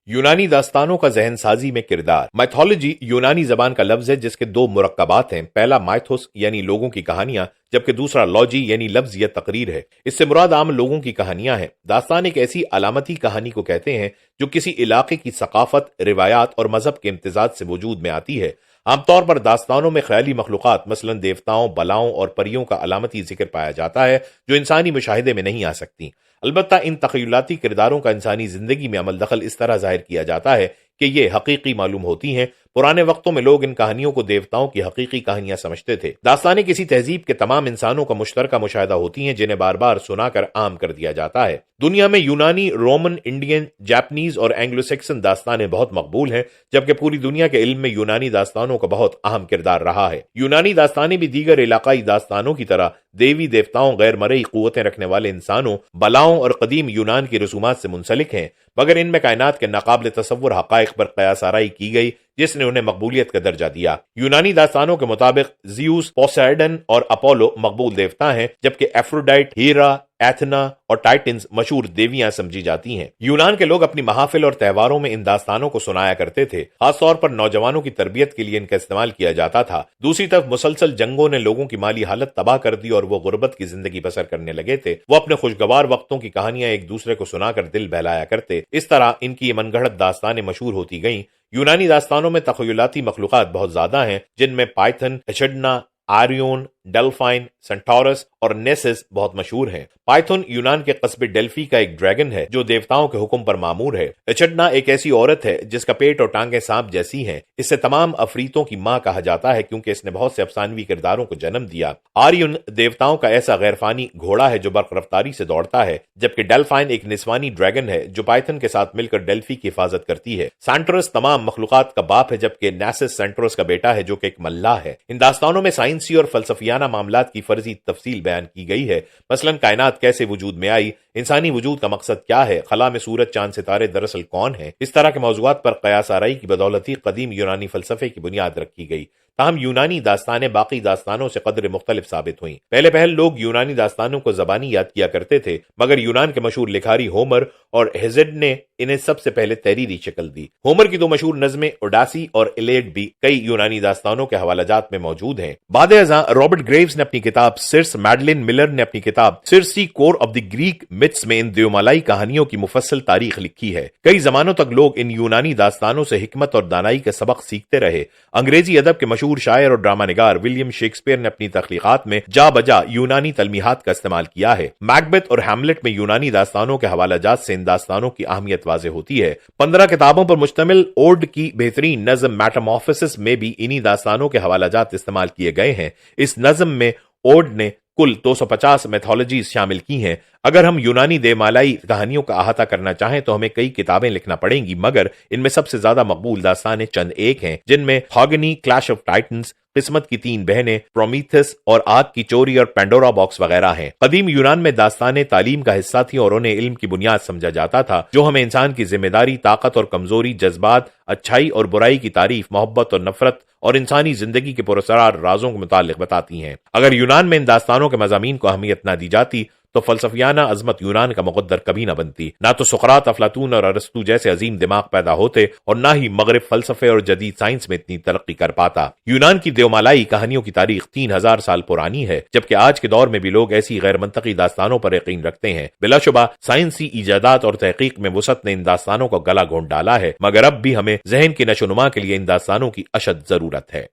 یونانی داستانوں کا ذہن سازی میں کردار۔ مائتھولوجی یونانی زبان کا لفظ ہے جس کے دو مرکبات ہیں، پہلا مائتھوس یعنی لوگوں کی کہانیاں، جبکہ دوسرا لوجی یعنی لفظ یا تقریر ہے۔ اس سے مراد عام لوگوں کی کہانیاں ہیں۔ داستان ایک ایسی علامتی کہانی کو کہتے ہیں جو کسی علاقے کی ثقافت، روایات اور مذہب کے امتزاج سے وجود میں آتی ہے۔ عام طور پر داستانوں میں خیالی مخلوقات مثلا دیوتاؤں، بلاؤں اور پریوں کا علامتی ذکر پایا جاتا ہے جو انسانی مشاہدے میں نہیں آ سکتی۔ البتہ ان تخیلاتی کرداروں کا انسانی زندگی میں عمل دخل اس طرح ظاہر کیا جاتا ہے کہ یہ حقیقی معلوم ہوتی ہیں۔ پرانے وقتوں میں لوگ ان کہانیوں کو دیوتاؤں کی حقیقی کہانیاں سمجھتے تھے۔ داستانیں کسی تہذیب کے تمام انسانوں کا مشترکہ مشاہدہ ہوتی ہیں جنہیں بار بار سنا کر عام کر دیا جاتا ہے۔ دنیا میں یونانی، رومن، انڈین، جاپنیز اور اینگلو سیکسن داستانیں بہت مقبول ہیں، جبکہ پوری دنیا کے علم میں یونانی داستانوں کا بہت اہم کردار رہا ہے۔ یونانی داستانیں بھی دیگر علاقائی داستانوں کی طرح دیوی دیوتاؤں، غیر مرئی قوتیں رکھنے والے انسانوں، بلاؤں اور قدیم یونان کی رسومات سے منسلک ہیں، مگر ان میں کائنات کے ناقابل تصور حقائق پر قیاس آرائی کی گئی جس نے انہیں مقبولیت کا درجہ دیا۔ یونانی داستانوں کے مطابق زیوس، پوسیڈن اور اپولو مقبول دیوتا ہیں، جبکہ ایفروڈائٹ، ہیرا، ایتھنا اور ٹائٹنز مشہور دیویاں سمجھی جاتی ہیں۔ یونان کے لوگ اپنی محافل اور تہواروں میں ان داستانوں کو سنایا کرتے تھے۔ خاص طور پر نوجوانوں کی تربیت کے لیے ان کا استعمال کیا جاتا تھا۔ دوسری طرف مسلسل جنگوں نے لوگوں کی مالی حالت تباہ کر دی اور وہ غربت کی زندگی بسر کرنے لگے تھے۔ وہ اپنے خوشگوار وقتوں کی کہانیاں ایک دوسرے کو سنا کر دل بہلایا کرتے۔ اس طرح ان کی یہ من گھڑت داستانیں مشہور ہوتی گئیں۔ یونانی داستانوں میں تخیلاتی مخلوقات بہت زیادہ ہیں، جن میں پائتھن، ایچڈنا، آریون، ڈیلفائن، سنٹورس اور نیسس بہت مشہور ہیں۔ پائتھن یونان کے قصبے ڈیلفی کا ایک ڈریگن ہے جو دیوتاؤں کے حکم پر معمور ہے۔ ایچڈنا ایک ایسی عورت ہے جس کا پیٹ اور ٹانگیں سانپ جیسی ہیں۔ اسے تمام عفریتوں کی ماں کہا جاتا ہے کیونکہ اس نے بہت سے افسانوی کرداروں کو جنم دیا۔ آریون دیوتاؤں کا ایسا غیر فانی گھوڑا ہے جو برق رفتاری سے دوڑتا ہے، جبکہ ڈیلفائن ایک نسوانی ڈریگن ہے جو پائتھن کے ساتھ مل کر ڈیلفی کی حفاظت کرتی ہے۔ سانٹورس تمام مخلوقات کا باپ ہے، جبکہ نیسس سینٹورس کا بیٹا ہے جو کہ ایک ملاح ہے۔ ان داستانوں میں سائنسی اور فلسفیانہ معاملات کی فرضی تفصیل بیان کی گئی ہے، مثلا کائنات کیسے وجود میں آئی، انسانی وجود کا مقصد کیا ہے، خلا میں سورج، چاند، ستارے دراصل کون ہیں۔ اس طرح کے موضوعات پر قیاس آرائی کی بدولت ہی قدیم یونانی فلسفے کی بنیاد رکھی گئی۔ تاہم یونانی داستانیں باقی داستانوں سے قدر مختلف ثابت ہوئیں۔ پہلے لوگ یونانی داستانوں کو زبانی یاد کیا کرتے تھے، مگر یونان کے مشہور لکھاری ہومر اور ہیزیڈ نے انہیں سب سے پہلے تحریری شکل دی۔ ہومر کی دو مشہور نظمیں اوڈاسی اور ایلیڈ بھی کئی یونانی داستانوں کے حوالہ جات میں موجود ہیں۔ بعد ازاں رابرٹ گریوز نے اپنی کتاب سرس، میڈلن ملر نے اپنی کتاب سرسی کور آف دی گریک متس میں ان دیومالائی کہانیوں کی مفصل تاریخ لکھی ہے۔ کئی زمانوں تک لوگ ان یونانی داستانوں سے حکمت اور دانائی کا سبق سیکھتے رہے۔ انگریزی ادب کے مشہور شاعر اور ڈرامہ نگار ولیم شیکسپیئر نے اپنی تخلیقات میں جا بجا یونانی تلمیحات کا استعمال کیا ہے۔ میکبیتھ اور ہیملٹ میں یونانی داستانوں کے حوالہ جات سے ان داستانوں کی اہمیت واضح ہوتی ہے۔ 15 کتابوں پر مشتمل اوڈ کی بہترین نظم میٹامورفوسس میں بھی انہی داستانوں کے حوالہ جات استعمال کیے گئے ہیں۔ اس نظم میں اوڈ نے کل 250 میتھولوجیز شامل کی ہیں۔ اگر ہم یونانی دیومالائی کہانیوں کا احاطہ کرنا چاہیں تو ہمیں کئی کتابیں لکھنا پڑیں گی، مگر ان میں سب سے زیادہ مقبول داستانیں چند ایک ہیں، جن میں ہاگنی، کلیش آف ٹائٹنز، قسمت کی 3 بہنیں، پرومیتھس اور آگ کی چوری اور پینڈورا باکس وغیرہ ہیں۔ قدیم یونان میں داستانیں تعلیم کا حصہ تھیں اور انہیں علم کی بنیاد سمجھا جاتا تھا، جو ہمیں انسان کی ذمہ داری، طاقت اور کمزوری، جذبات، اچھائی اور برائی کی تعریف، محبت اور نفرت اور انسانی زندگی کے پراسرار رازوں کے متعلق بتاتی ہیں۔ اگر یونان میں ان داستانوں کے مضامین کو اہمیت نہ دی جاتی تو فلسفیانہ عظمت یونان کا مقدر کبھی نہ بنتی۔ نہ تو سقراط، افلاطون اور ارسطو جیسے عظیم دماغ پیدا ہوتے اور نہ ہی مغرب فلسفے اور جدید سائنس میں اتنی ترقی کر پاتا۔ یونان کی دیومالائی کہانیوں کی تاریخ 3000 سال پرانی ہے، جبکہ آج کے دور میں بھی لوگ ایسی غیر منطقی داستانوں پر یقین رکھتے ہیں۔ بلا شبہ سائنسی ایجادات اور تحقیق میں وسعت نے ان داستانوں کو گلا گھونٹ ڈالا ہے، مگر اب بھی ہمیں ذہن کی نشو و نما کے لیے ان داستانوں کی اشد ضرورت ہے۔